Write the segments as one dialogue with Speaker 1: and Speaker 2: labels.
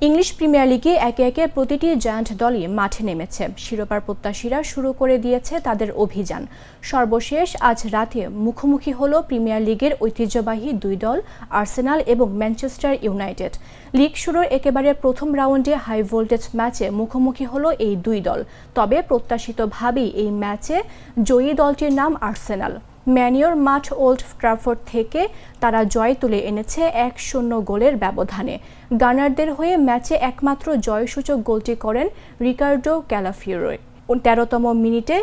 Speaker 1: English premier লিগে একে একে প্রতিটি জায়ান্ট দলই মাঠে নেমেছে। শিরোপার প্রত্যাশীরা শুরু করে দিয়েছে তাদের অভিযান। সর্বশেষ আজ রাতে মুখোমুখি হলো প্রিমিয়ার লিগের ঐতিহ্যবাহী দুই দল আর্সেনাল এবং ম্যানচেস্টার ইউনাইটেড। লিগ শুরুর একেবারে প্রথম রাউন্ডে হাই ভোল্টেজ ম্যাচে মুখোমুখি হলো এই দুই দল। তবে প্রত্যাশিতভাবেই এই ম্যাচে জয়ী দলটির নাম আর্সেনাল। ম্যানিওর মাঠ ওল্ড ট্রাফোর্ড থেকে তারা জয় তুলে এনেছে 1-0 গোলের ব্যবধানে। গানারদের হয়ে ম্যাচে একমাত্র জয়সূচক গোলটি করেন রিকার্ডো ক্যালাফিওরি। 13তম মিনিটে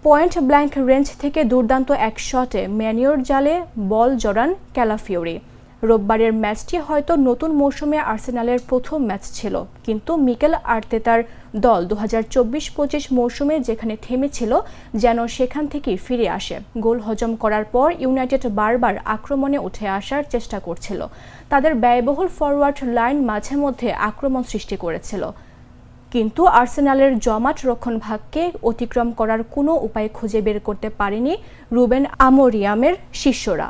Speaker 1: পয়েন্ট ব্ল্যাঙ্ক রেঞ্জ থেকে দুর্দান্ত এক শটে ম্যানিওর জালে বল জড়ান ক্যালাফিওরি। রোববারের ম্যাচটি হয়তো নতুন মৌসুমে আর্সেনালের প্রথম ম্যাচ ছিল, কিন্তু মিকেল আর্তেতার দল 2024-25 মৌসুমে যেখানে থেমেছিল যেন সেখান থেকেই ফিরে আসে। গোল হজম করার পর ইউনাইটেড বারবার আক্রমণে উঠে আসার চেষ্টা করছিল। তাদের ব্যয়বহুল ফরওয়ার্ড লাইন মাঝে মধ্যে আক্রমণ সৃষ্টি করেছিল, কিন্তু আর্সেনালের জমাট রক্ষণভাগকে অতিক্রম করার কোনো উপায় খুঁজে বের করতে পারেনি রুবেন আমোরিয়ামের শিষ্যরা।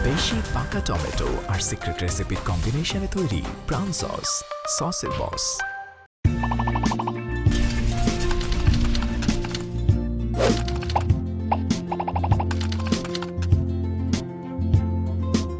Speaker 2: বেশি পাকা টমেটো আর সিক্রেট রেসিপির কম্বিনেশনে তৈরি প্রাউন সসের বস।